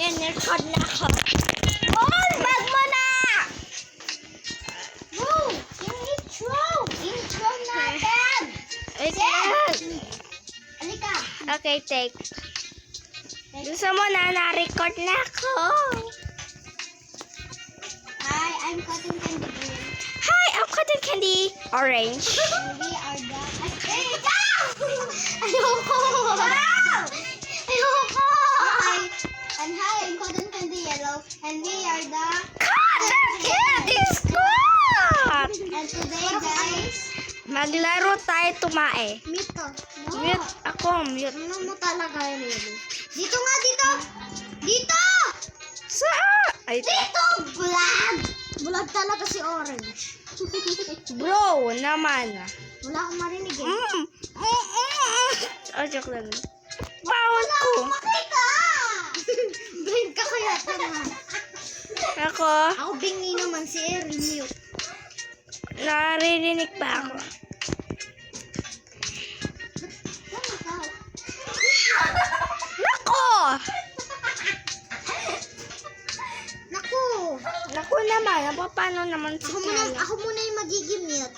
Yan, record na ako. Oh, bag mo na! Bro, yung intro natin. Wait lang. Halika. Okay, take. Gusto mo na-record na ako. Hi, I'm Cotton Candy Green. Hi, I'm Cotton Candy Orange. And we are the... Ay, ayoko! Ayoko! Okay. And hi, I'm Cotton Candy Yellow. And we are the... Cotton Candy Squad! And today, guys... Maglaro tayo tumae. Mute to. No. Mute ako, mute. Ano mo talaga yun? Dito nga, dito! Dito! Ay, Dito! Vlog! Vlog talaga si Orange. bro, naman. Wala akong marinig eh. Oh, joke lang. Bawal Wala ko. akong makita! Blind ka kaya tama. Ako, Ako bingi naman si Erin mute. naririnig pa ako. Tama ka. Nako! Naku! Naku naman, paano naman si Kala? Ako muna yung magiging mute.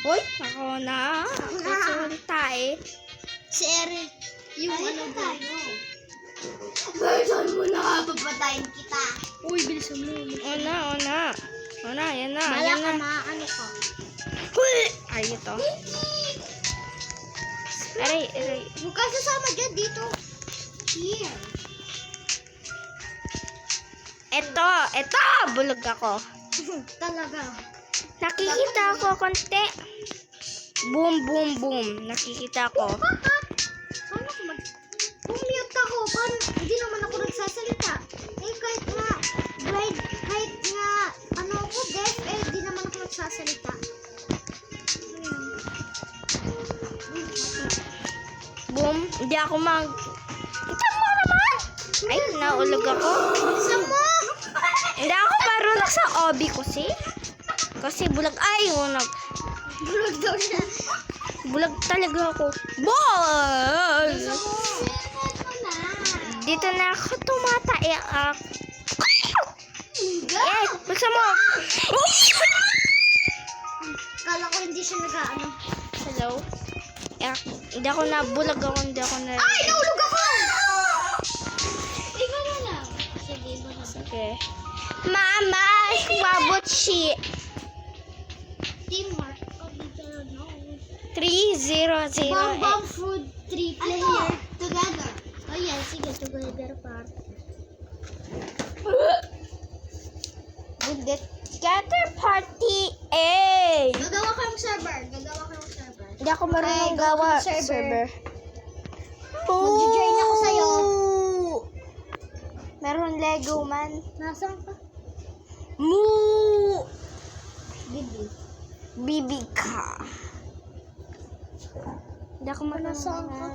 Hoy, ako na. Ako tayo. Si Erin, yung ano tayo. Version mo na, papatayin kita. Uy, bilisan mo. Una, yan na. Bala Yan ka na. maano ka. Huy! Ay, ito. Aray. Huwag ka sasama dyan dito. Here. Ito, bulog ako. Talaga. Nakikita ako konti. Boom, boom, boom. Nakikita ko. Paano ko mute ako? Paano? Hindi naman ako nagsasalita. Eh, kahit nga, ano ako, deaf, eh, hindi naman ako nagsasalita. Boom. Hindi ako Ito mo naman! Ay, naulog ako. Isa mo! Hindi ako marunong sa obi kasi bulag. Ay, unag. Bulog daw siya. Bulag talaga ako. Ball! Isa mo! Dito na ako tumatayak. Go! Yes, buksan mo. Kala ko hindi siya nag-ano. Hello? Hindi ako nabulag ako. Ay, naulog ako! Ikaw na lang. Sige, iba na. Okay. Mama, mabot si Teamwork. Oh, dito no. 3008. Bomb food 3 player together. Oh yeah, sige, together part. Bullet Scatter Party A. Gagawa kang server. Hindi ako marunong gawa. Server. Mag-join ako sa'yo. Meron Lego man. Nasaan ka? Moo! Bibi. Bibi ka. Hindi ako marunong. Nasaan ka?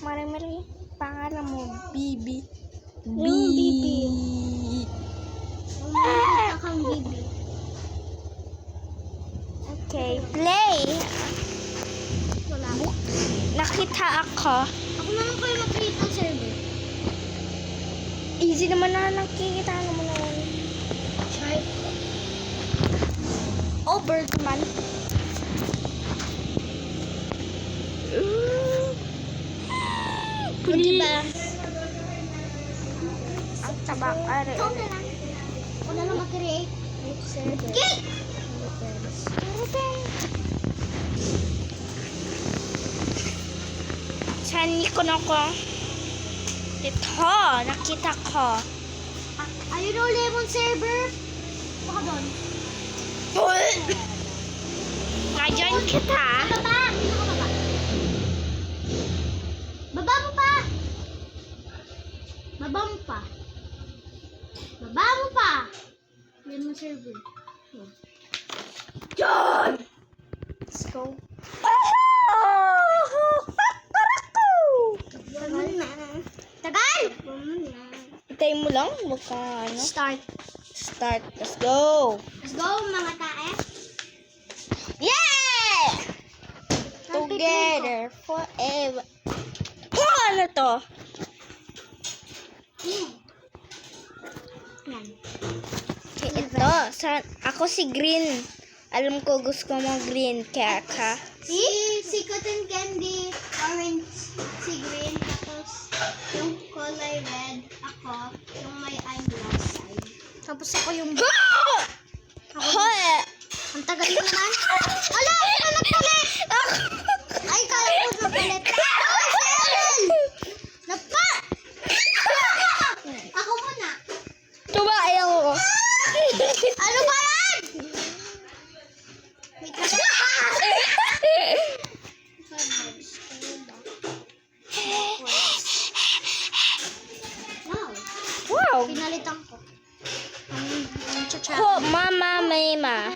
Mari. Pangalan mo, Bibi. Bibi. Nakita kang Bibi. Okay, play. Wala. Nakita ako. Ako naman kayo mag-create ng server. Easy naman na nakikita naman naman. Try. Oh, Birdman. Diba? Ang tabak. Are. Ikaw na lang. Ako na lang mag-create. Server. Okay! Saan ko na ko? Ito, nakita ko. Ayun o, Lemon server. Baka doon. Na-join kita. Baba! Dito ka baba. Baba mo pa! Baba mo pa. Baba mo pa! Lemon server. John! Let's go. Tagal! Hintayin mo lang. Huwag ka, Start. Start. Let's go. Let's go, mga tae. Yeah! Together forever. Oh, ano to? Ito, ako si Green. Alam ko gusto mo green, kaya ka. Si cotton candy, orange, si green, tapos yung kulay red, ako, yung may eyeglass side. Tapos ako yung... Hoy! Ang tagal mo naman. Wala! Hindi ka nagpalit! Ay, kala ko nagpalit. Ay, Cheryl! Napa! Ako muna. Tuba, ayaw ko. Ano ba yan? Wait lang. Wow. Wow! Pinalitan ko. Ang cha-cha. Ho, mama, mama.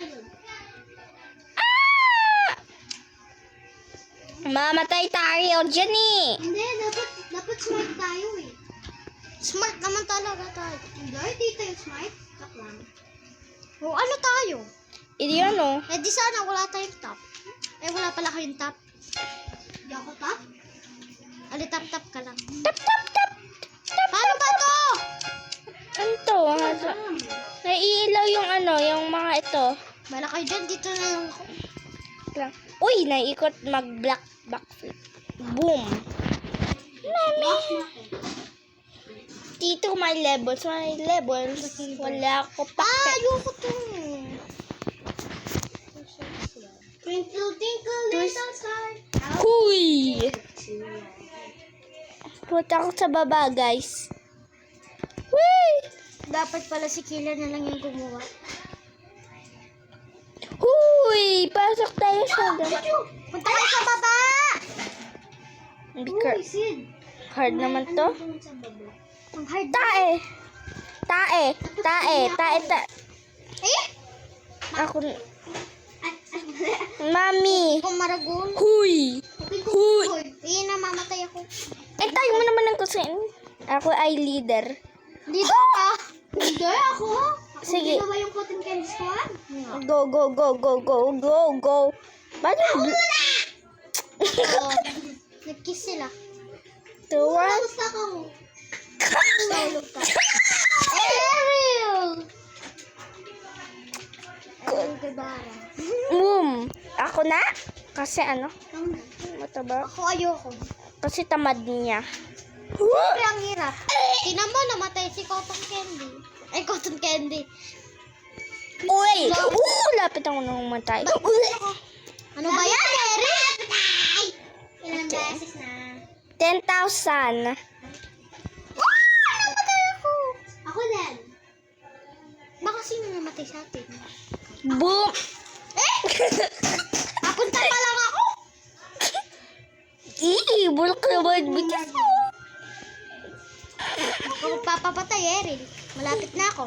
Mamatay tayo dyan eh. Hindi, dapat smart tayo eh. Smart naman talaga tayo. Hindi tayo smart. Top lang. O ano tayo? Hindi ano. Eh di sana wala tayong top. Eh wala pala kayong top. Hindi ako top? Ali tap ka lang. Tap, tap, tap. Paano ba to? Ano to? Naiilaw yung ano, yung mga ito. Bala kayo dyan, dito na lang ako. Lang. Uy, naiikot mag-black backflip. Boom. Mami. Dito may levels. May levels. Wala ako pa. Ayoko to. Twinkle, twinkle, little star. Huy! Punta ako sa baba, guys. Huy! Dapat pala si Kila na lang yung gumawa. Huy! Pasok tayo sa Punta kayo sa baba! Bigger. Sid. Hard naman to. Ang hard. Tae! Tae! Tae! Tae! Tae! Eh? Ako... Mami! Kung maragol. Huy! Huy! Eh, namamatay ako. Eh, tayo mo naman ang kusin. Ako ay leader. Dito ka. Hindi ako. Sige. Hindi ba yung cotton candy squad? Go, go, go, go, go, go, go. Ba't yung... Oo. Nag-kiss sila. Tuwa? Gusto ko. Tulog ka. Ariel! Ariel Guevara. Boom! Ako na? Kasi ano? Mataba. Ako ayoko. Kasi tamad niya. Siyempre ang hirap. Tinan mo, namatay si Cotton Candy. Ay, Cotton Candy. Uy! Lapit ako nang matay. Ano ba yan, Eric? Ilang beses na? 10,000. Namatay ako. Ako din. Baka sino namatay sa atin? Boom! Papunta pa lang ako. Evil ka naman. Bigas mo. Ako papapatay, Eric. Malapit na ako.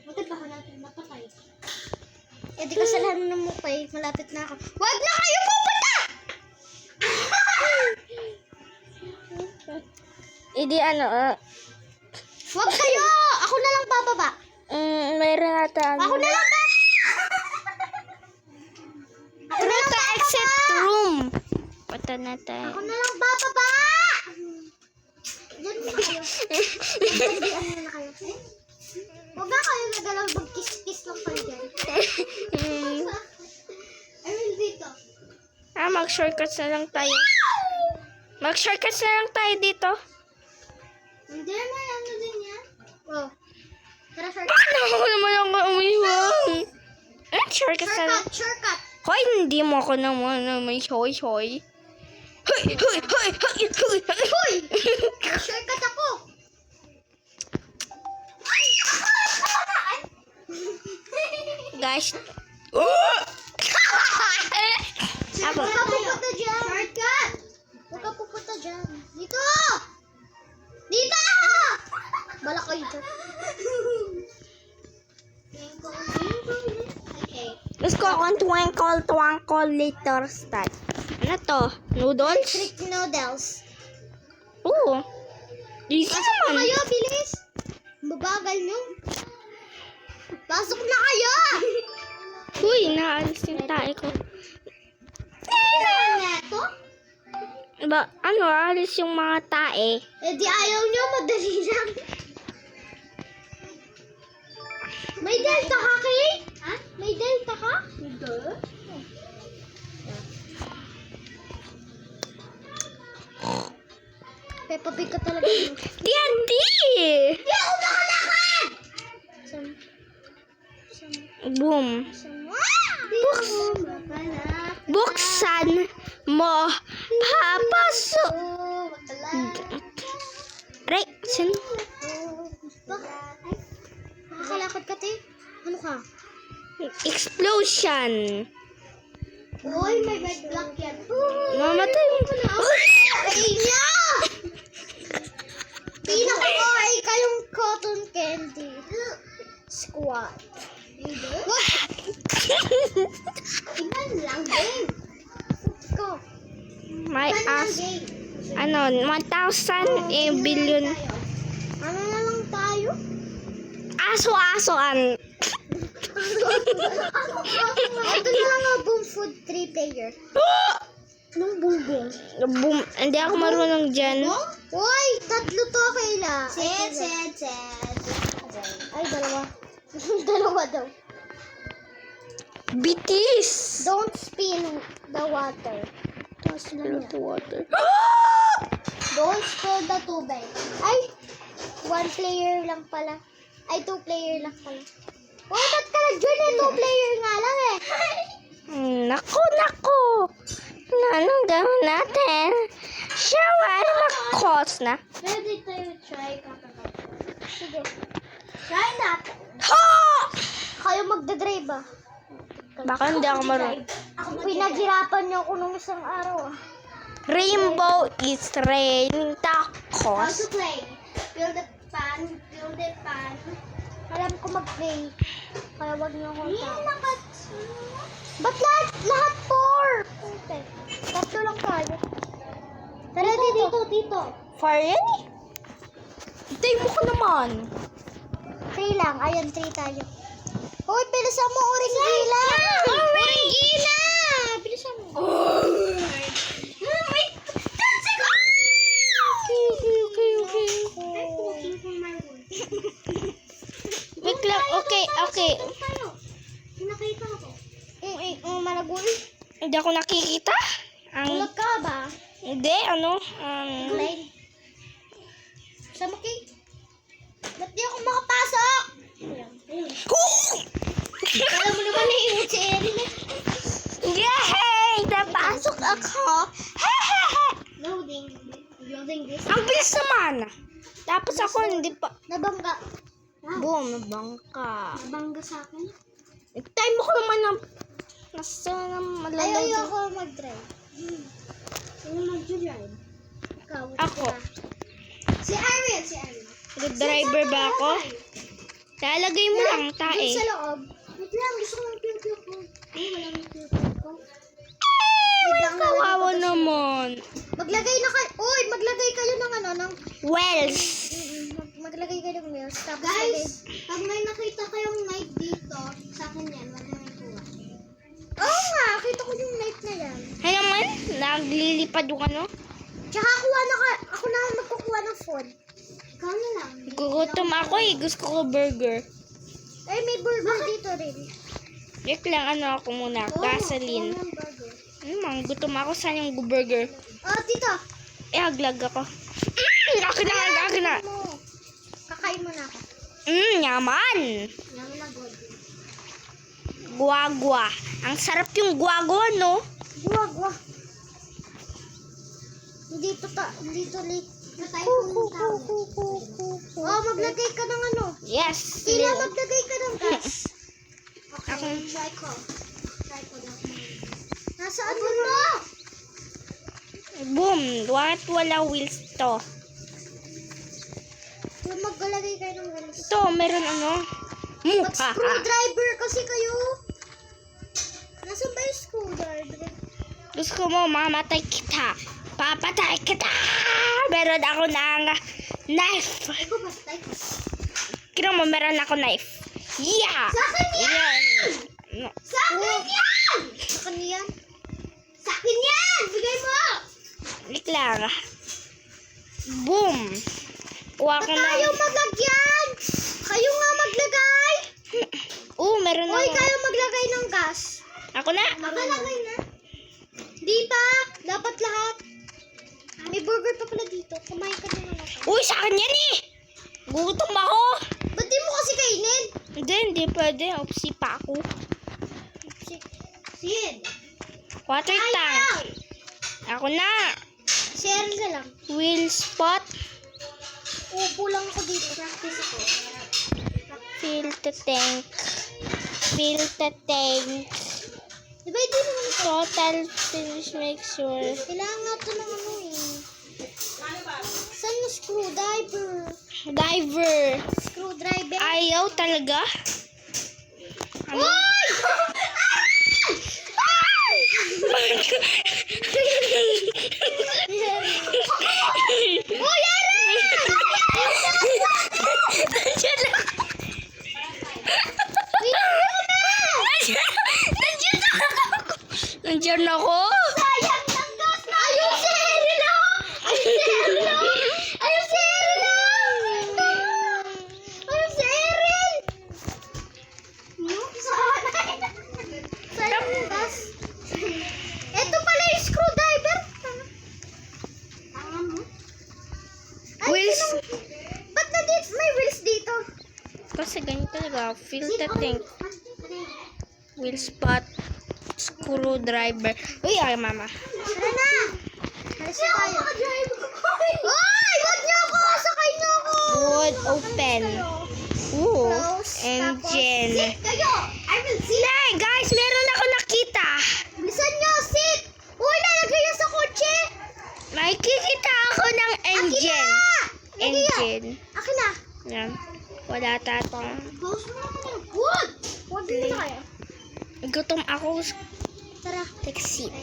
Bakit ba natin napatay? Eh, di kasalanan ng mukha eh. Malapit na ako. Wag na kayo pupunta! Hindi ano, Wag kayo! Ako na lang bababa. mayroon nata ano. Ako na lang bababa. Ako na lang bababa. Exit room. Punta na tayo. Ako na lang bababa. Diyan na kayo. Diyan na kayo. Huwag na kayo nagalaw. Mag-kiss-kiss lang kayo dyan. I will dito. Mag-shortcuts na lang tayo. Mag-shortcuts na lang tayo dito. Hindi naman ano din yan. Oh. Tara, shortcut. Paano ako naman ako umiwang? Shortcuts na lang. Shortcut. Hoy, hindi mo ako naman may hoy. Hoy! Shortcut ako. Guys. Huwag ka pupunta dyan. Shortcut. Huwag ka pupunta dyan. Dito! Dito! Bala kayo dyan. Okay. Let's go on twinkle little star. Ano to? Noodles? Trick noodles. Oo. Easy Pasok na naman. kayo, bilis. Mabagal nyo. Pasok na kayo! Uy, naalis yung tae ko. Neto? Alis yung mga tae. Eh di ayaw nyo, madali lang. delta ka, Kay? Ha? May delta ka? Hindi. Peppa Pig ka talaga. TNT! Hindi ako nakalakad! Boom. Buksan mo. Papasok. Aray, sino? Nakalakad ka, te? Ano ka? Explosion. Uy, may red block yan. Mamatay mo. Ay niya! Pinaka-OA kayong cotton candy. Squad. What? Iban lang, game. Go. My Iban lang, ass. game. Ano, 1,000 billion. Ano na lang tayo? Aso-asoan. Ito na lang ang boom food 3 player. Anong boom boom? Boom. Hindi ako marunong dyan. Uy, tatlo to kaila. Set. Ay, dalawa. Dalawa daw. Bitis. Don't spill the water. Tapos lang yan. Water. Don't spill the tubig. Ay, 1 player lang pala. Ay, 2 player lang pala. Uy, ba't ka nag-join eh? 2 player nga lang eh. Naku. Anong gawin natin? Shower, makos na. Ready tayo try kakakak. Sige. Try natin. Ha! Kayo magdadrive ah. Baka hindi ako marunong. Pinaghirapan niyo ako nung isang araw ah. Rainbow is raining tacos. play? Build the pan. Alam ko mag-play. Kaya wag niyo akong Ba't lahat 4? Okay. Tatlo lang tayo. Tara, dito. Fire yan eh. Hintay mo ko naman. 3 lang. Ayan, 3 tayo. Uy, bilisan mo, Oringila! Oringila! Bilisan mo. Wait! 10 seconds! Okay. Wait lang, okay. Nakita ako. Malagul. Hindi ako nakikita. Tulog ka ba? Hindi, Line. Sama kay. Ba't di ako makapasok? Alam mo naman na yung si Erin eh. Yay! Napasok ako. Loading this. Ang bilis naman. Tapos ako hindi pa. Nabangga. Boom, bangka. Nabangga sa akin. Time mo ko naman ng nasa na malalagay. Ayoko mag-drive. Sino mag-drive? Ikaw. Ako. Si Ariel. Good driver ba ako? Lalagay mo lang Doon tae. sa loob. Wait lang, gusto ko ng piu-piu ko. Ay, wala ng piu-piu ko. Kawawa naman. Maglagay kayo ng ng Wells. maglagay kayo ng wheels. Tapos guys, pag may nakita kayong knife dito, sa akin yan, wag na kuha. Oo nga, kita ko yung knife na yan. Ay naman, naglilipad yung ano. Tsaka ako na magkukuha ng food. Ikaw na lang. Gugutom ako eh. Gusto ko burger. Ay, may burger dito rin. Wait lang, ako muna. Gasoline. Oo, burger. Gutom ako. Saan yung burger? Oh, dito. Haglag ako. Akin na. Kakain mo na ako. Yaman. Yan na good. Guagua. Ang sarap yung guagua, no? Guwag. Dito late. Oh, maglagay ka ng ano. Yes. Sila maglagay ka ng gas. Okay, Ako. try ko. Nasaan mo? Boom. Wala wheels to. Yung maglalagay kayo ng gas. Ito, meron ano? Mag-screwdriver kasi kayo. Nasaan ba yung screwdriver? Gusto mo, mamatay kita. Papatay kita. Meron ako ng knife. Ikaw ba tayo? Kino mo, meron ako knife. Yeah! Sa akin yan! Yan. No. Sa akin yan! Sa akin yan? Sa akin yan! Bigay mo! Wait lang. Boom. Kuha ko na. Tayo maglagyan! Kayo nga maglagay! Meron Uy, ako. kaya maglagay ng gas. Ako na. Maglagay na. Di pa. Dapat lahat. May burger pa pala dito. Kumain ka na lang ako. Uy, sa akin yan eh. Gutom ako. Ba't di mo kasi kainin? Hindi pwede. Upsi pa ako. Sid. Water tank. Ako na. Share na lang. Wheel spot. Upo lang ako dito. Practice ako. Fill the tank. Fill the tank. Di ba hindi naman ito? Total finish, make sure. Kailangan nga ito ng ano eh. Saan yung screwdriver? Diver. Screwdriver? Ayaw talaga. Ano? Uy! Uy, Aaron! Nandiyan lang. Nandiyan ako. Sayang ng gas na! Ayun si Erin na! Ayun si Erin na! Ayun si Erin na! Ayun si Erin! Sayang ng gas. Ito pala yung screwdriver. Tanga mo? Ay, Wheels. ba't na dito? May wheels dito. Kasi ganyan talaga. Fill the tank. Wheel spot. Screwdriver. Uy, ay mama. Tara na! Alis na tayo. Uy! Wag niyo ako! Sakay niyo ako! Wood open. Ooh. Close. Engine. Sit kayo! I will sit! Nay, guys, meron ako nakita. Bilisan niyo! Sit! Uy! Lalagay yan sa kotse! Nakikita ako ng engine. Engine. Akin na! Yan. Wala tatong. Close mo naman yung wood! Wag dito na kayo. Gutom ako. Tara. Taxi.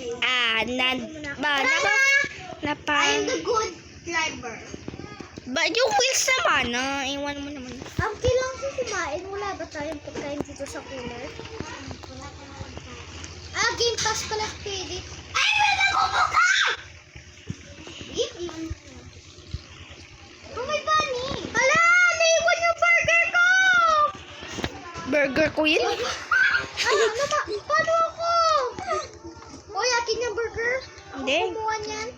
Ba, napa, I am the good driver. ba, yung wheels naman, iwan mo naman. Ang kailangan ko kumain. Wala ba tayong pagkain dito sa cooler? Game Pass pala pwede. Ay, pwede ko buka! Oh, may bunny. Hala, naiwan yung burger ko! Burger ko yun. Paano ako? Uy, akin yung burger. Hindi. Kumuha niyan.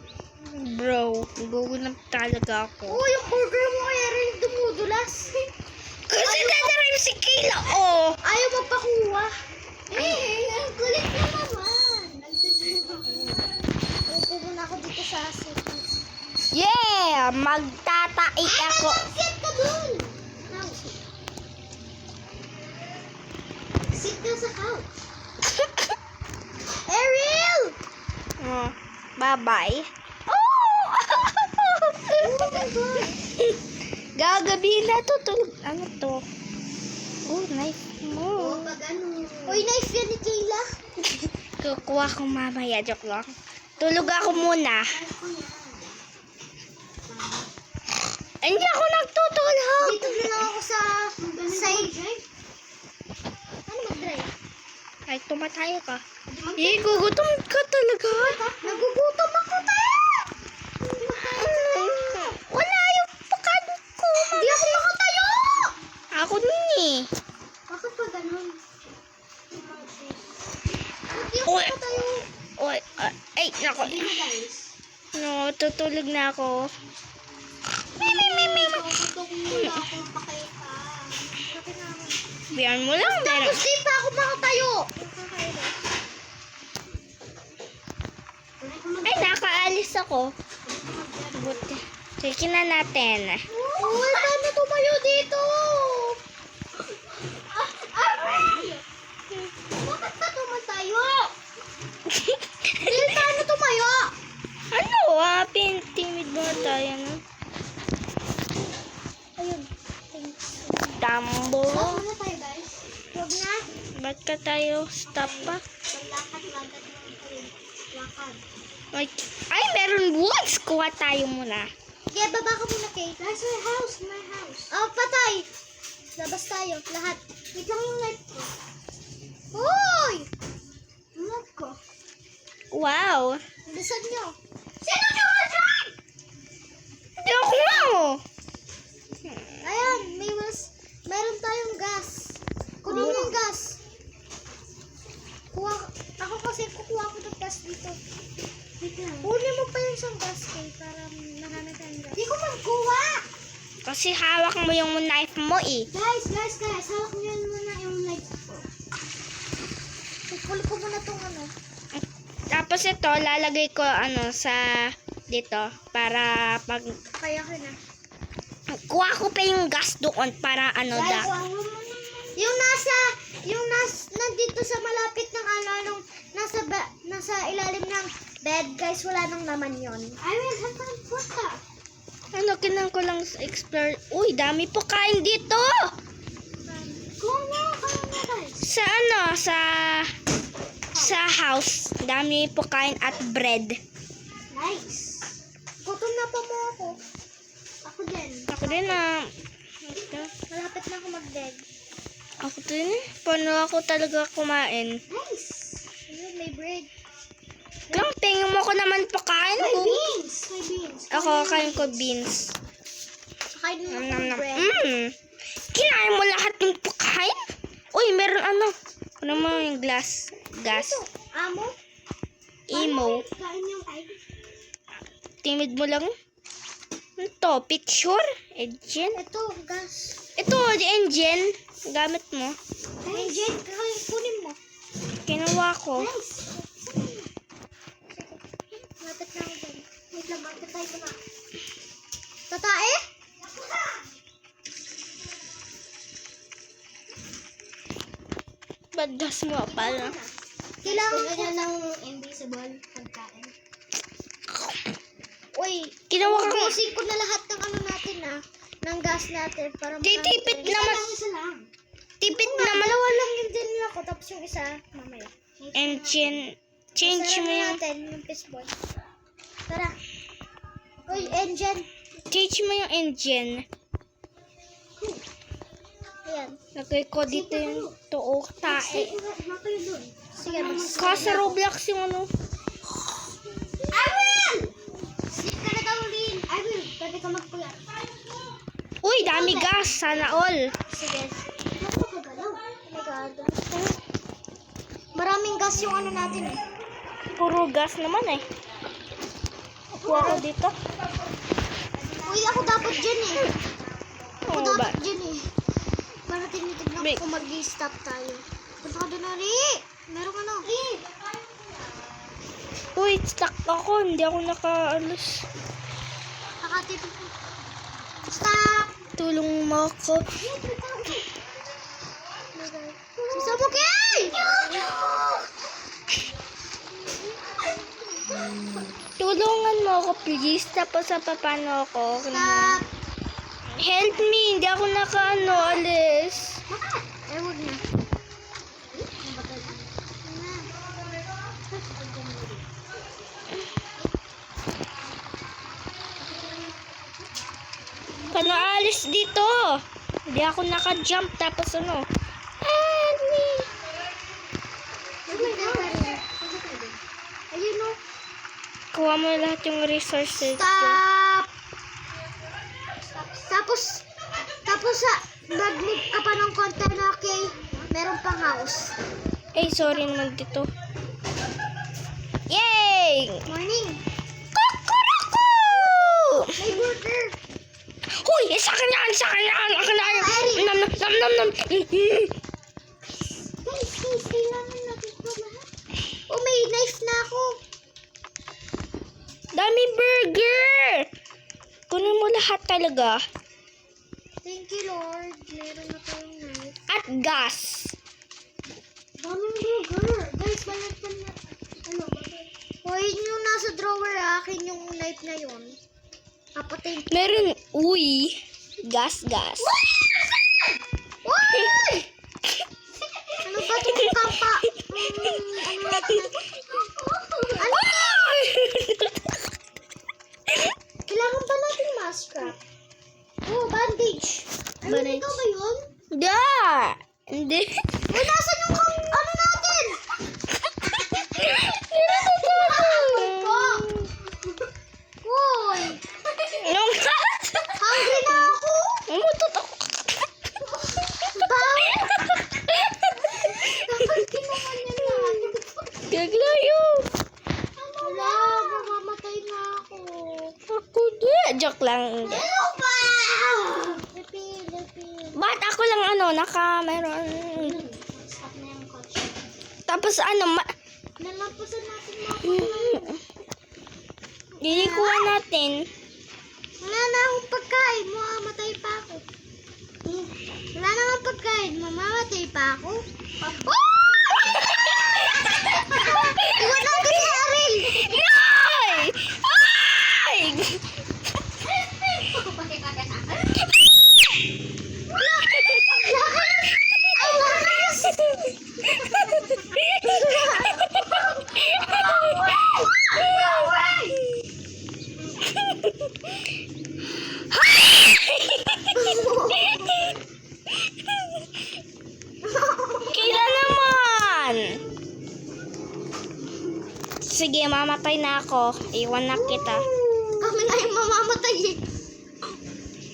Bro, gugulat talaga ako. Oh, yung burger mo kaya rin dumudulas. Kasi dadarayin si Kayla, oh. Ayaw magpakuha. Ang kulit na naman. Upo muna ako dito sa seat. Yeah! Magtatai ako. Sit ka dun. Now, sit ka sa couch. Ariel! Oh, bye-bye. Oh my God. Gagabi na tutulog. Ano to? Oh, knife mo. Pag ano. Uy, knife yan ni Kayla. Kukuha ko mamaya. Joke lang. Tulog ako muna. Hindi ako nagtutulog. Dito na lang ako sa side. Ano mag-drive? Ay, tumatayo ka. Eh, gugutom ka talaga. Nagugutom ako tayo. Wala yung pakan ko. Hindi ako makatayo. Ako nun eh. Bakit pa ganun? Hindi ako Uy. makatayo. Oy, ay, nako. No, tutulog na ako. Biyan mo lang. Meron. Tapos di pa ako makatayo. Ay, nakaalis ako. Buti. Sige na natin. Uy, paano tumayo dito? Bakit pa tumatayo? Hindi, paano tumayo? Ano, timid mo tayo, no? Ayun. Thanks. Tambo. Stop muna tayo, guys. Huwag na. Ba't ka tayo stop pa? Lakad. Ay, meron woods. Kuha tayo muna. Yeah, baba ka muna, Kate. That's my house. Oh, patay. Labas tayo, lahat. Wait lang yung knife ko. Hoy! Yung knife ko. Wow. Bilisan nyo. Sino nyo dyan? Hindi ako nga, oh. Ayan, meron tayong gas. Kunin yung gas. Kasi hawak mo yung knife mo eh. Guys, hawak niyo muna yung knife ko. Ipuli ko muna tong ano. Tapos ito, lalagay ko sa dito para pag Kaya ko na. kuha ko pa yung gas doon para Yung nandito sa malapit ng nasa ilalim ng bed, guys, wala nang naman yon. I will have fun for that. kinang ko lang explore. Uy, dami po kain dito. Kuha guys. Sa house, dami po kain at bread. Nice. Gutom na pa mo ako. Ako din. Ako din Malapit na ako mag-bed. Ako din paano ako talaga kumain. Nice. Ayun, may bread. Lang, tingin mo ko naman po kain May ko. beans. Ako, kain ko beans. Kain mo Nam, ako nam, nam. bread. Kinain mo lahat ng pagkain? Uy, meron ano mo yung gas. Ito, amo. Emo. Kain yung egg. Timid mo lang. Ito, picture. Engine. Ito, gas. Ito, the engine. Gamit mo. Engine, kunin mo. Kinuha ko. Nice. Malapit na ako dyan. Wait lang, magtatay ko na. Tatae? Badas mo pala. Kailangan ko niya ng invisible pagkain. Uy, Kinuha ko. ubusin ko na lahat ng natin ng gas natin para Titipid naman. Isa lang. Tipid naman. Dalawa lang yung din ako, tapos yung isa, mamaya. Engine. Change mo yung. natin yung fishball. Tara. Uy, engine. Change mo yung engine. Ayan. Lagay ko dito yung tuok tae. Sige, Kasi Roblox yung ano. I will! Sleep ka na daw, Lynn. I will. Pwede ka magpula. Uy, dami gas. Sana all. Sige. Napakagalaw. Oh my God. Maraming gas yung natin eh. Puro gas naman eh. Kuha ko dito. Uy, ako dapat dyan eh. Ako Oh, ba? dapat dyan eh. Para tinitignan Wait. ko kung mag-stop tayo. Punta ka doon na, Ri. Meron ka na. Ri. Uy, stuck ako. Hindi ako nakaalis. Nakatipid ko. Stop! Tulong mo ako. Sasabog yan! Tulungan mo ako, please. Tapos sa papano ako. Stop! Help me. Hindi ako alis. Bakit? Eh, huwag na. Paano alis dito? Hindi ako naka-jump. Tapos help me. Ayun o. Kuha mo lahat yung resources. Stop! Tapos mag-move ka pa ng konti na okay? Meron pang house. Eh, sorry naman dito. Yay! Morning! Kukurako! May burger! Hoy! Sa akin yan! Sa akin yan! Akin na yan! Nam, nam, nam, nam, nam. Guys, kailangan natin ito lahat. Oh, may knife na ako. Dami burger! Kunin mo lahat talaga. Thank you, Lord. Meron na tayong knife. At gas. Daming burger. Guys, balat pa na. Hoy, yung nasa drawer, akin yung knife na yun. Papatayin ko. Meron, uy. Gas. Uy! Ano ba itong kampa? Ano natin? Ano? Kailangan ba natin mascrap? Oh, bandage. Bandage. Ito ba yun? Hindi. Uy, nasan yung ano natin? Uy! Nung Hungry na ako! umutot ako. Bang! Dapat kinuha niya lahat. Gaglayo. Wala, mamamatay na ako. Ako di. Joke lang. Hindi. Ano ba? siyang meron. Stop na yung kotse. Tapos Nalampasan natin mga lilikuan natin. Wala na akong pagkain. Mamamatay pa ako. Wala na akong pagkain. Mamamatay pa ako. Iwan natin si Aril. Ay! Ay! Kaya naman! Sige, mamatay na ako. Iwan na kita. Kami na yung mamamatay eh.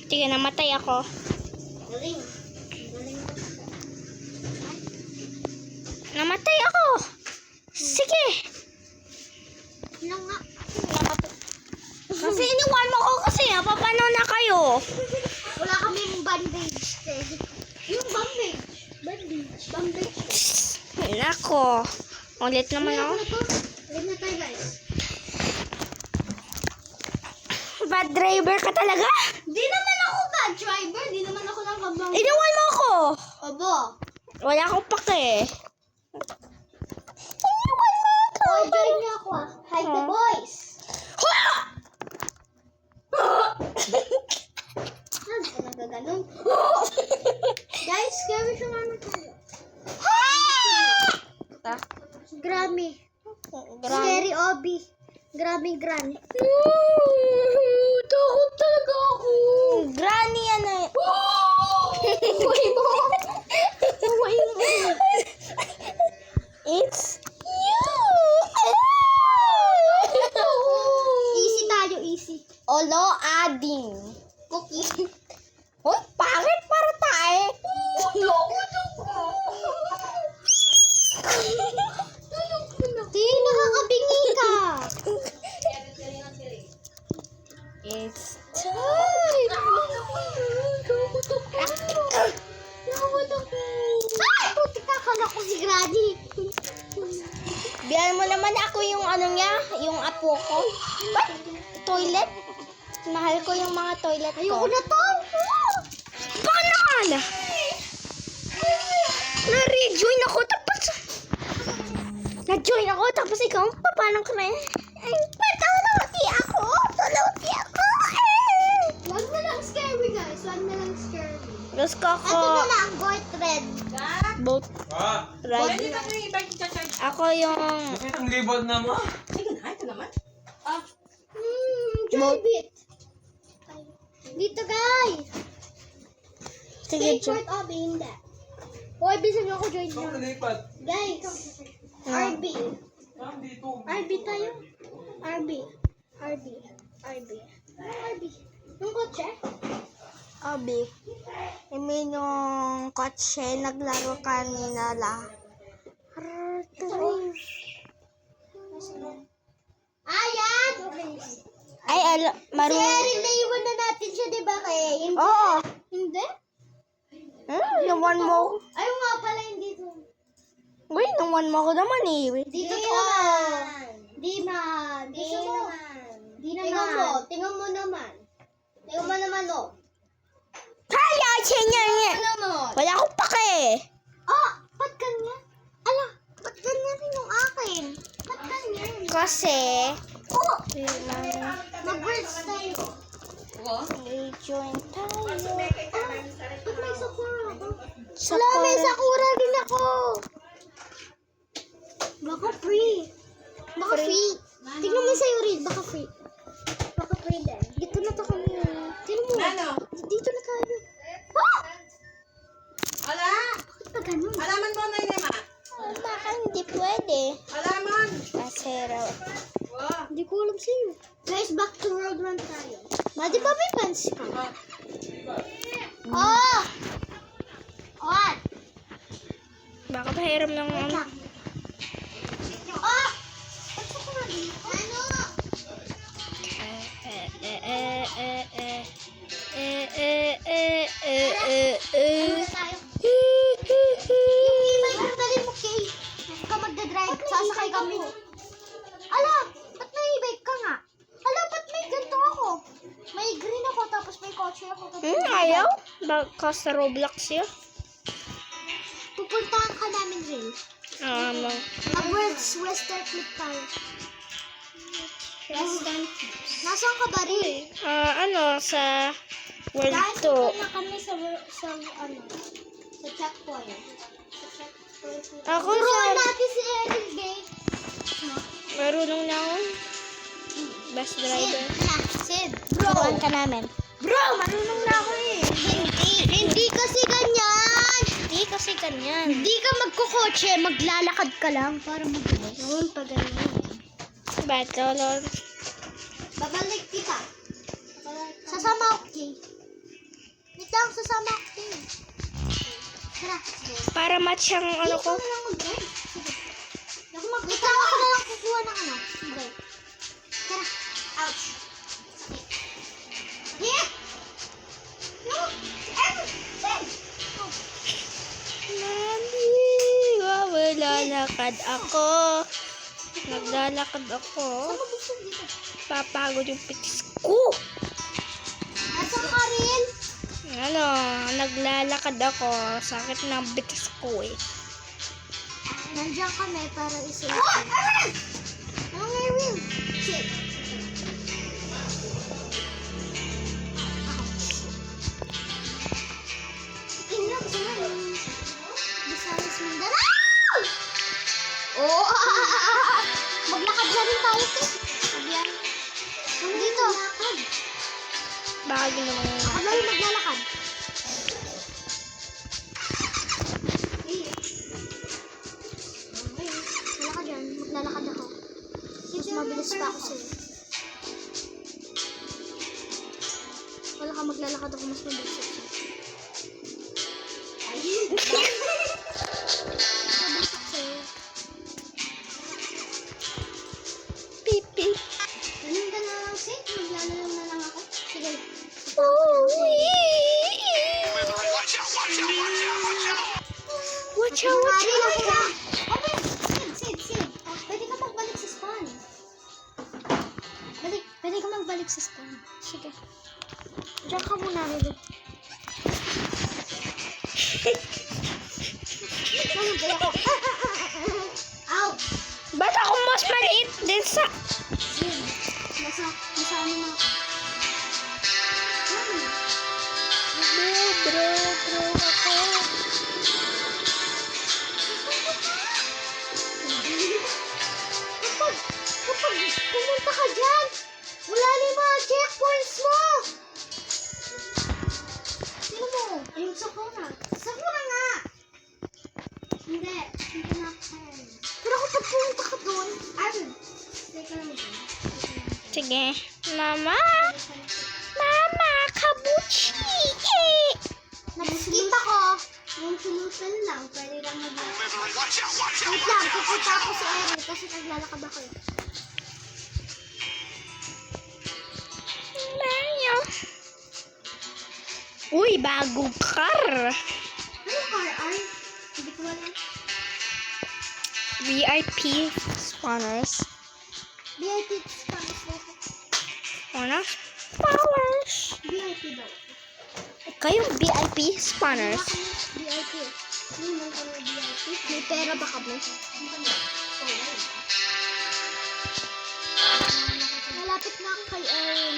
Sige, namatay ako. Galing. Galing. Namatay ako! Sige! Ano nga? Kasi iniwan mo ko kasi papano na kayo? Wala kaming bandage. Yung bandage. Bandage. Nako. Ulit naman ako. Ulit na tayo guys. Bad driver ka talaga? Di naman ako bad driver. Di naman ako nakabang. Iniwan mo ako. Obo. Wala akong pake. Oh, join niyo ako ah. Hi the boys. Ano ka nagaganon? Guys, scary siya naman tayo. Grammy. Scary Obi. Grammy Granny. Takot talaga ako. Granny yan eh. Uy mo. Uy mo. It's you. Easy tayo, easy. Olo ading. Cookie. Uy, pangit para tayo. Di, nakakabingi ka. It's time. Ay, puti ka. Kala ko si Granny. Biyan mo naman ako yung yung apo ko. Ba't? Toilet? Mahal ko yung mga toilet ko. Ayoko na to. Baka nakala. Na-rejoin ako tapos na-join ako tapos ikaw papanong ka na ay patuloti ako. Tuloti ako. Wag na lang scary guys. Wag na lang scary. Gusto Ito ko na lang. Gold red. boat ride. Pwede ba ito i-charge? Ako yung Bakit ang libot naman? Ito naman. Drive it. Dito guys. sige, Skateboard Obi, hindi. Hoy, bisan ako join Saan na. nalipat? Guys. RB. Saan dito? RB tayo. RB. RB. RB. RB. Yung kotse? Abi. Imin yung kotse naglaro kanina la. Ayan! Ay, Si marunong. Erin, naiwan na natin siya, di ba? Kaya hindi. Oo. Hindi? Naman mo. Ayaw nga pala, hindi to. Uy, naman mo ko naman eh. Dito to. Di man. Di naman. Di naman. Tingnan mo naman. Tingnan mo naman, oh. Kaya, siya niya. Naman. Wala akong pake. Ba't ganyan? Ala, ba't ganyan rin yung akin? Ba't ganyan? Kasi, Oh! Mag-words tayo. join tayo. Ba't may sakura ako? Sa Wala, may sakura din ako. Baka free. Baka free. Tingnan mo sa'yo rin, baka free. Baka free din. Dito na to kami. Tingnan mo. Ano? Dito na tayo. Ah! Ala! Bakit pa ganun? Alaman mo na yun, ma. Baka hindi pwede. Alaman! Kasi raw. Wow. Hindi ko alam sa'yo. Guys, back to World 1 tayo. Ma, di ba may pants ka? Oh! What? Baka pahiram ng Wait lang. Oh! Ano? Ano tayo Baka sa Roblox yun. Pupuntahan ka namin rin. Upwards, western flip tayo. Western. Nasaan ka ba rin? Sa World Dahil 2. na kami sa checkpoint. Ako Turuan sa... natin si Eric Gay. Marunong na ako. Best driver. Sid, turuan ka namin. Bro, marunong na ako eh. Hindi kasi ganyan. Hindi ka magkukotse, maglalakad ka lang para mabilis. Noon pa ganyan. Battle. Babalik kita. Sasama ako, Kay. Wait lang, sasama ako, Kay. Tara. Para match ang ano ko. Ikaw na lang mag-drive. Sige. Wait lang, ako na lang kukuha ng drive. Tara. Ouch. Sakit. Yeah! No! Mami, lalakad ako. Naglalakad ako. Saan mo gusto dito? Papagod yung pitis ko. Nasaan ka rin? Naglalakad ako. Sakit ng bitis ko eh. Nandiyan kami para isulat. Oh! Aran! Ano nga yun? Shit. Tingnan ko na yung Visayas Mindanao! Oh! Maglakad na rin tayo, Sis. Sabihan. Dito. Baka ginawa na Ako na rin maglalakad. Wala ka dyan. Maglalakad ako. Mas mabilis pa ako sa'yo. Wala ka maglalakad ako. Mas mabilis ako sa'yo. Mabilis ako sa'yo. pipi. Ganun ka na lang, Sid. Maglalaro na lang ako. Sige. Watch out, watch out. Sid. Pwede ka magbalik sa spawn. Pwede ka magbalik sa spawn. Sige. Diyan ka muna, Rid. Ow! Ba't ako mas maliit din sa... Sid. Nasa ano na. Bro ako. Kapag pumunta ka dyan, wala na yung mga checkpoints mo. Sino mo? Ayun, Sakura. Sakura nga. Hindi na ako. Pero kapag pumunta ka doon, teka lang dyan. Sige. Mama, kabuchi. Nag-skip ako. Yung solution lang, pwede lang mag-lakad. Wait lang, pupunta ako si Erin kasi naglalakad ako. Mayo. Uy, bagong car. Ano car, Ar? Hindi ko alam. VIP spawners. VIP Spanish dapat. Ano? Powers. VIP daw. Kayong VIP spawners. VIP. Hindi mo kami VIP. May pera ba kami? Malapit na ako kay Erin.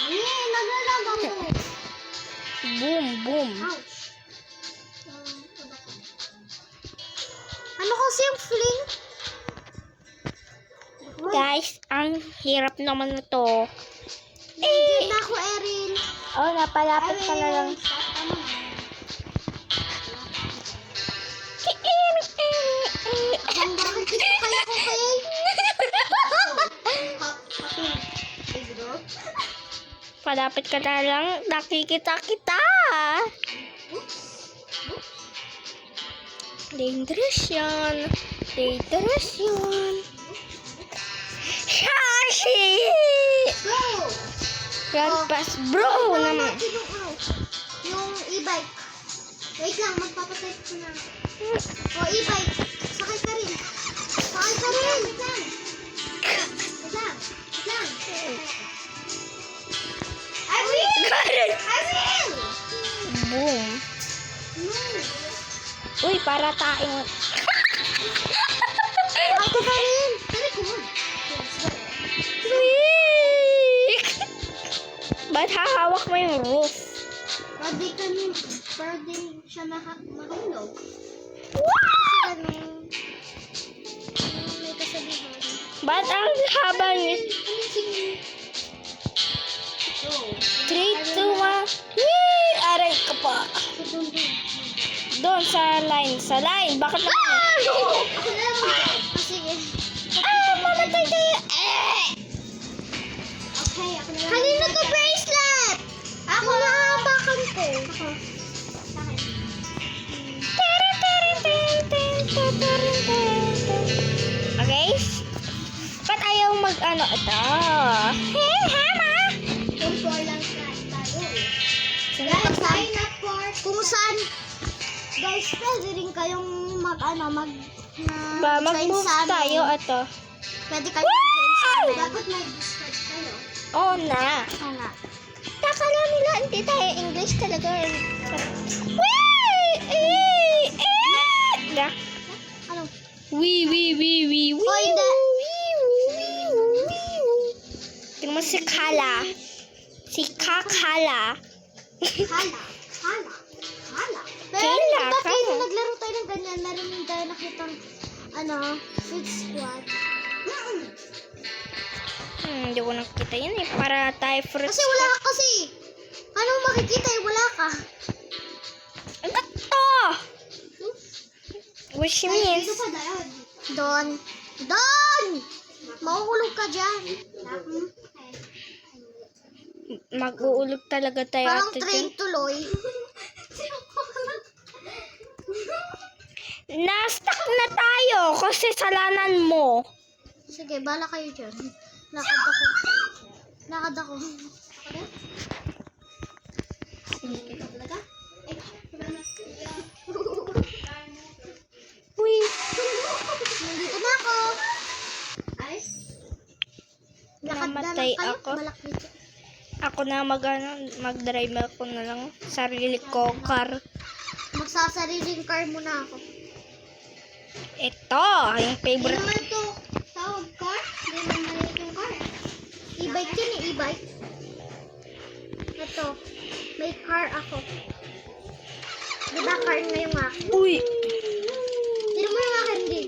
Ay, naglalag ako. Boom. Ouch. Ano kasi yung fling? Guys, ang hirap naman na to. Nandiyan na ako, Erin. Oh, napalapit ka na lang. Ang bakit ito kaya ko kay? Palapit ka na lang. Nakikita kita. Dangerous yan. Shashi! Go! Yan pas bro naman. Yung e-bike. Wait lang, magpapatay ko na. O, e-bike. Sakay ka rin. Wait lang. Aray! I will! Boom. Uy, para tayong... Ako pa rin. Very good. Weak! Ba't hahawak mo yung roof? Pwede siya mahulog. May kasabihan. Ba't ang haba niya? 3, 2, 1. Yay! Aray ka pa. Doon sa line. Sa line. Bakit naman? Ako na lang mag- Sige. Mamatay tayo. Okay, ako na lang. Kanina to bracelet! Ako na habakan ko. Ako. Okay? Ba't ayaw mag-ano ito? Hey, Hama! Kung for lang tayo eh. Guys, sign up for kung saan guys, pwede rin kayong Ba, join mag-move sa amin. tayo ito. Pwede kayong join sa amin. Dapat may Discord kayo. Oo na. Oo nga. Takala nila, hindi tayo English talaga. Wee! Da. Ano? Wee. Oh, hindi. Tingnan mo si Kala. Si Kakala. Hala. Pero Kayla, bakit kaya. naglaro tayo ng ganyan? Meron din tayo nakitang Food Squad. Hindi ko nakita yun eh. Para tayo fruits. Kasi wala ka kasi. Paano mo makikita eh? Wala ka. Ba't to? Which means... Don! Mahuhulog ka dyan. Mag-uulog talaga tayo Parang ate train dyan. tuloy. Na-stuck na tayo kasi salanan mo. Sige, bala kayo dyan. Lakad ako. Ikaw talaga? Uy. Nandito na ako. Ay? Lakad na Namatay lang kayo. ako. Malakit. Ako na mag-drive ako na lang. Sarili ko car. Magsasariling car muna ako. Ito, yung Hindi favorite. naman ito tawag car. Hindi naman maliit yung car. E-bike yun eh, e-bike. Ito. May car ako. Diba car na yung akin? Uy. Hindi mo yung akin din.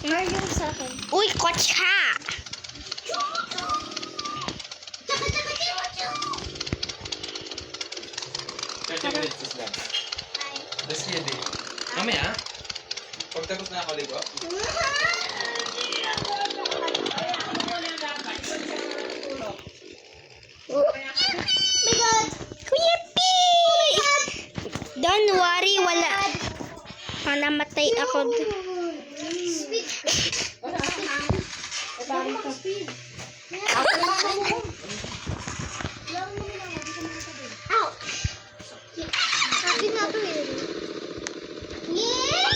Car yung sa akin. Uy, kotsa. Tsaka, tiyo! 30 minutes lang. Let's see it. Mamaya, pagtapos na ako ligo, My God! Kuya P! Don't worry, wala. Namatay ako. Speed! Ow! Akin na to eh. Yeah!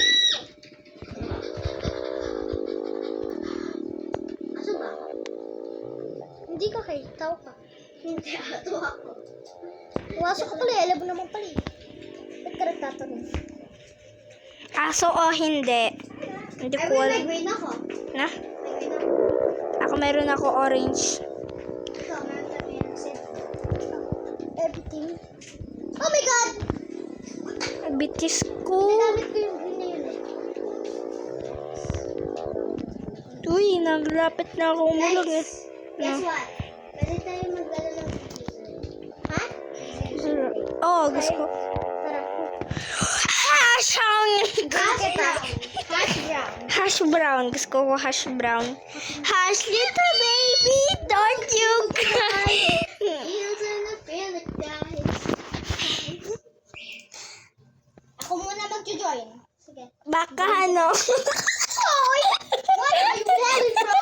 Aso ba? Hindi ka kay tao ka. Hindi ato ako. Pumasok ka pala, alam mo naman pala eh. Ba't ka nagtatanong? Aso o hindi? Hindi ko alam. green ako. Na? May green ako. Ako meron ako orange. Ito, meron kami yung set. Everything. Oh my God! Bitis ko. Nagamit ko yung green na yun eh. Uy, naglapit na ako umulog eh. Guess what? Pwede tayo maglaro ng ha? Oh, gusto ko. Tara. Hash Hash brown. Hash brown. Gusto ko hash brown. Hash little baby, don't you cry. Feels in the paradise. Ako muna mag-join. Sige. Baka ano. Oy! What are you doing, bro?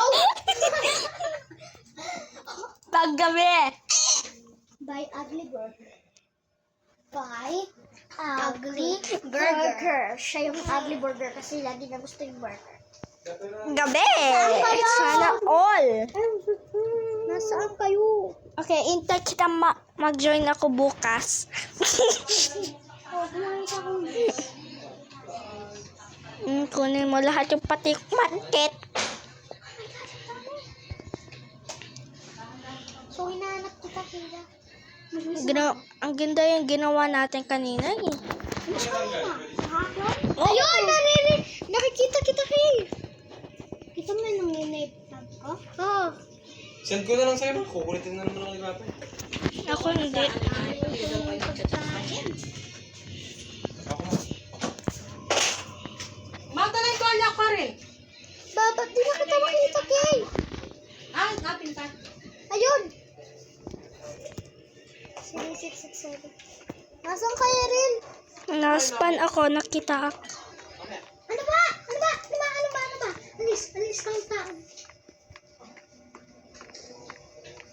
Paggabi. By Ugly Burger. By Ugly Burger. Siya yung Ugly Burger kasi lagi na gusto yung burger. Gabi. Sana all. Nasaan kayo? Okay, intay kita mag-join ako bukas. Kunin mo lahat yung patik market. So, hinahanap kita, Kira. Ang ganda yung ginawa natin kanina eh. Ayun, nakikita kita, Kira. Kita mo yung nanginip ko? Oo. Send ko na lang sa'yo. Kukulitin na naman ako ni Papa. Ako hindi. Ako na. Magdala yung tuwalya pa rin. Ba't di na kita makita, Kay? Ah, natin pa. Ayun! 667. Nasaan kaya rin? Naspan ako, nakita ako. Ano ba? Alis kang tao.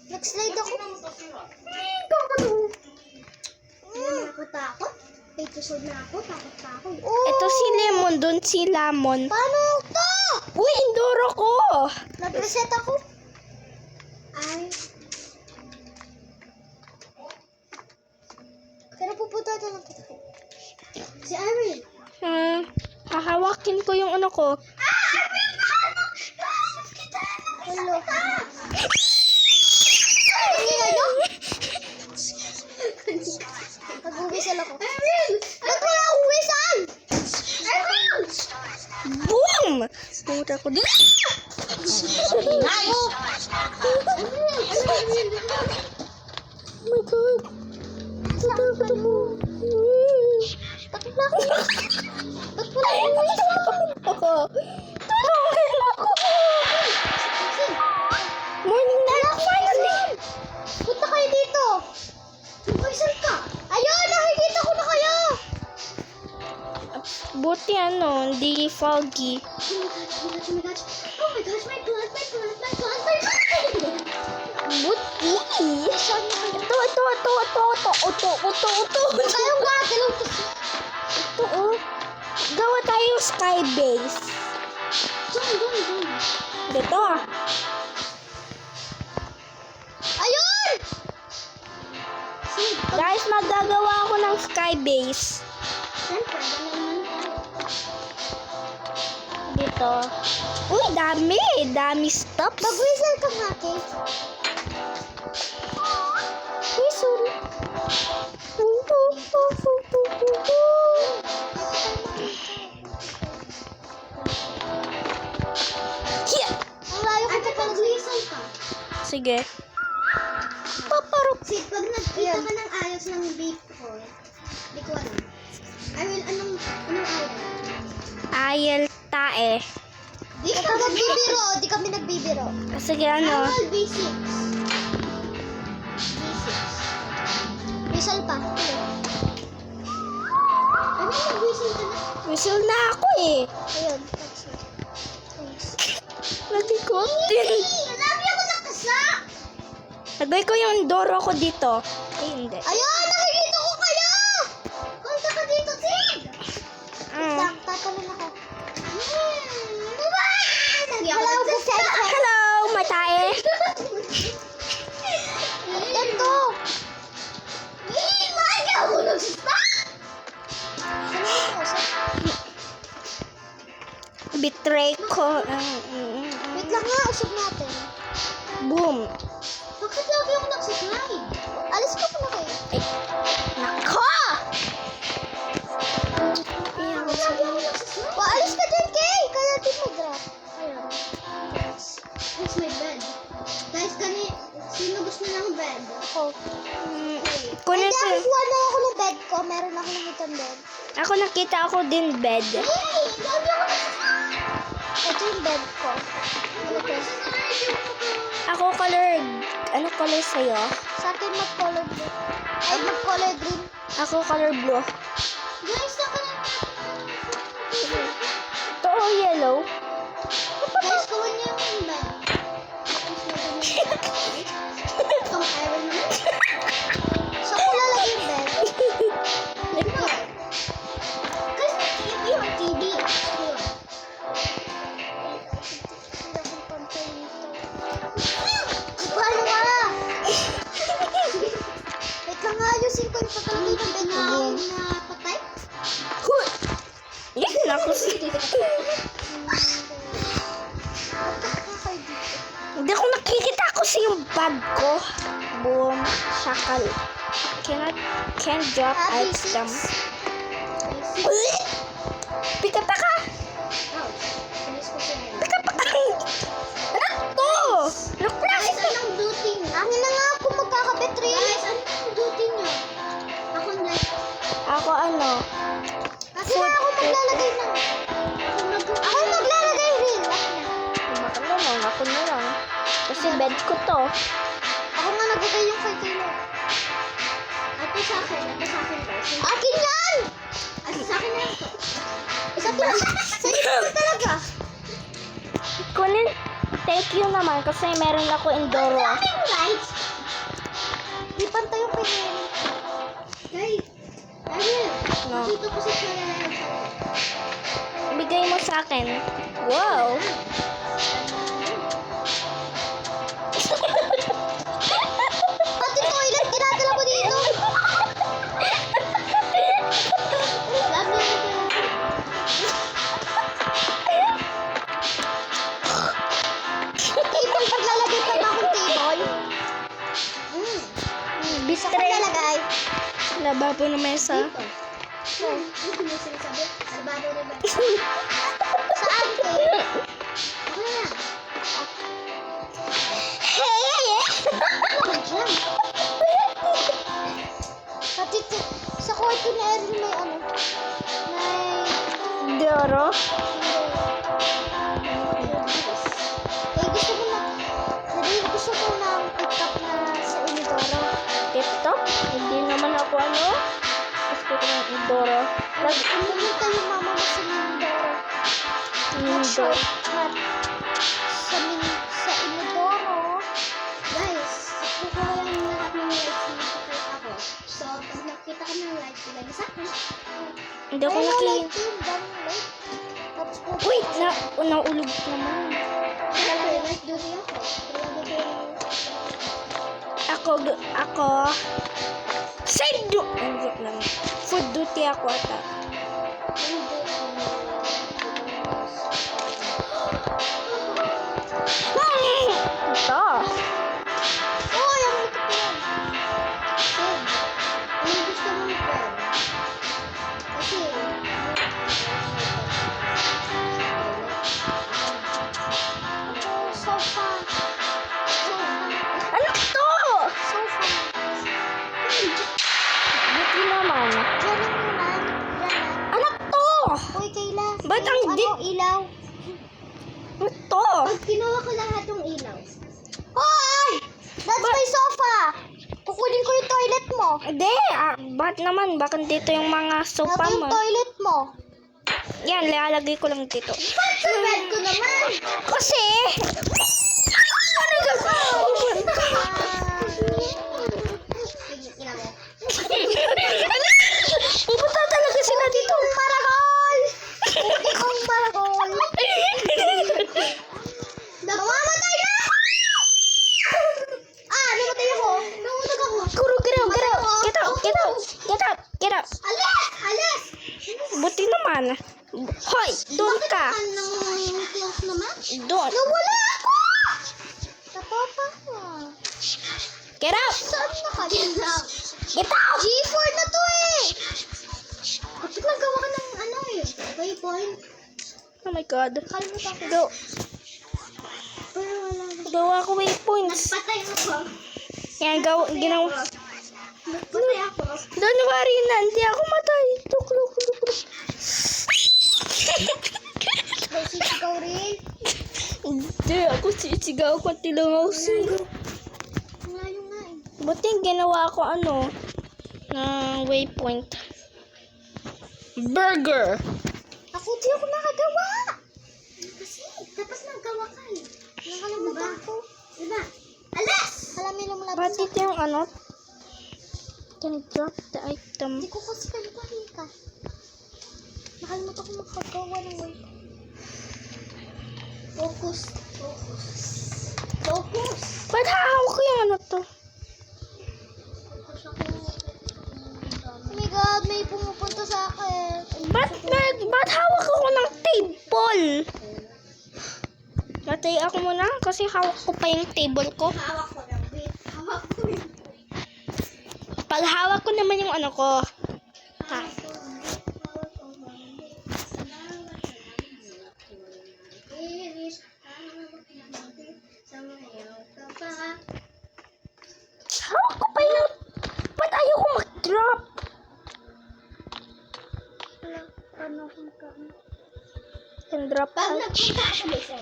Nag-slide ako. Takot. Episode na ako. Takot. Oh! Ito si Lemon, dun si Lamon. Paano to? Uy, Indoro ko! Nag-reset ako. Ay. Pero pupunta ito lang kita. Si Irene. Hahawakin ko yung ano ko. Hello. Hindi na yun? Nag-uwisal ako. Irene! Ba't wala akong wisal? Irene! Boom! Pumunta ko dito. Nice! Oh my God. Bakit wala akong Ako. Tulungan ako. Morning na lang, finally. Punta kayo dito. Mag-wisal ka. Ayun, nakikita ko na kayo. Buti hindi foggy. Oh my gosh, my blood. Buti. Ito. Kayong gagalaw to. Ito, oh. Gawa tayo sky base. Doon. Dito. Ayun! Guys, magagawa ako ng sky base. Siyempre, Dito. Uy, dami stops. mag-whistle ka nga, Kay. Whistle. Yeah. Ang layo ko mag-whistle ka. Sige. Paparok. Sid, pag nagkita ka ng ayos ng vape ko, di ko alam. Anong ayos? Ayel tae. Di ka nagbibiro, di kami nagbibiro. Sige, ano? Ayol, V6. Whistle pa. Ano mag-whistle ka na? Whistle na ako eh. Ayun. Nagikotin. Hanapin ako nakasa! Lagay ko yung Doro ko dito. Ay, hindi. Ayun! Nakikita ko kayo! Punta ka dito, Sid! Lang, tatalon ako. Hello, Hello, matae. Ito! Bakit ako nag-stop? Betray ko. Wait lang nga, usap natin. Boom. Bakit lagi ako nagsislide? Alis ka pa na kayo. Nako! Lagi ako nagsislide. Paalis ka dyan, Kay! Kaya natin mag-drop. Ayun. It's my bed. Guys, sino gusto ng bed? Ako. Kunin Hindi, ko. kukuha na ako ng bed ko. Meron ako ng itong bed. Ako nakita ako din bed. Yay! Lagi ako nagsislide. Ito yung bed ko. Ano to? Ako color. Ano color sa'yo? Sa akin mag-color blue. Ay, mag-color green. Ako color blue. Guys, saka na. Ito yellow. Guys, kuha niyo yung bed. Ang Iron Man. Saan ko lalagay yung bed? Guys, yung TV. Ayun. Paano nga? Ayusin ko yung pagkalagay ng bedroom na patay. Huy! Yan ako Hindi ko nakikita kasi yung bag ko. Boom. Shakal. Can't drop item. Pikata ka! Pikata ka! Ano to? Anong klase Guys, anong duty niyo? Angin na nga ako magkakabit rin. Guys, anong duty niyo? Ako ano? Kasi na ako maglalagay ng... Ako maglalagay rin. Baka naman, ako na lang. Kasi bed ko to. Ako nga nagbigay yung kay Taylor. Ito sa akin guys. Akin yan! Sa akin yan. Isa to. Sa inyo talaga. Kunin, thank you naman kasi meron ako Endoro. Akin lights. Di pantay yung kay Taylor. Guys, Ariel. No. Dito ko si Taylor. Bigay mo sa akin. Wow! Pati toilet, kinadala ko dito. Love you. Table, paglalagay pa ba akong table? Bisa Bistre. paglalagay. Lababo na mesa. Ano yung sinasabi? Albado rin ba? Saan ko? Ano yan? Pati sa kwarto ni Erin may ano? May... Doro. Gusto ko ng TikTok na sa Unidoro. TikTok? Hindi naman ako ano. Gusto ko ng Endoro. Pumunta yung mama mo sa Unidoro. Endoro. Sa Unidoro. Guys, kukuha lang yung lahat ng lights na nakikita ako. So, pag nakita ka ng lights, ilagay sa akin. Hindi ako Ayun, naki... light yun, daming light. Tapos po, Wait! Naulog naman. lalagay light duty ako. Lalagay ko yung... Ako... Side duty! Joke lang. Food duty ako ata. Ito. Oh, yung ito ko yan. Ted, anong gusto mo ni Fred? Kasi... Sofa. Ano to? Sofa. Duty naman. Diyan lang naman. Diyan lang. Ano to? Uy, Kayla. Ba't ang ano, di- ilaw? Ano to? Pag kinuha ko lahat ng ilaw. Hoy! That's my sofa! Kukunin ko yung toilet mo. Hindi. Ba't naman? Bakit dito yung mga sofa Sabi yung mo? toilet mo. Yan, lalagay ko lang dito. Ba't sa bed ko naman? Kasi... Pupunta talaga sila dito. Maragol! Ikong maragol! Mamamatay na! Namatay ako. Naunag ako. Kuro, get out, get out. Get out, get out. Get out, get out. Alas! Alas! Buti naman. Hoy, doon ka. Bakit naman close naman? Doon. Nawala ako! Napapa ko. Get out. Saan nakaganda? Get out. G4 na to eh! Bakit nagawa ka ng ano eh? Waypoint? Oh my God. Kalimutan ko. Go. Pero wala na. Gawa ko waypoints. Patay ako. Yan, ginawa. Patay ako. Don't worry na, hindi ako matay. Tuklo. Ikaw rin. Hindi, ako sisigaw ko. Tilangaw sigaw. Ngayon nga eh. Buti ginawa ko ano, ng waypoint. Burger. Ako di ako nakagawa. Kasi dapat nagawa ka eh. Nakalimutan ko. Diba? Alas! Alam mo yung Ba't dito yung ano? Can drop the item. Hindi ko kasi kalimutan ka. Nakalimutan ko makagawa ng waypoint. Focus. Focus. Ba't hahawak ko yung ano to? Focus ako. Ba't hawak ako ng table? Matay ako muna kasi hawak ko pa yung table ko. Hawak ko lang, wait. Hawak ko yung Pag hawak ko naman yung ano ko. Ha? Hawak ko pa yung... Ba't ayaw ko mag-drop? Can drop Pag out. nagpunta ka sa base,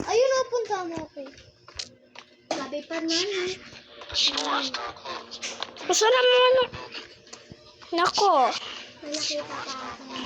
ayun na, punta mo ako. Sabi pa namin. Gusto naman. Nako. Malaki pa ako.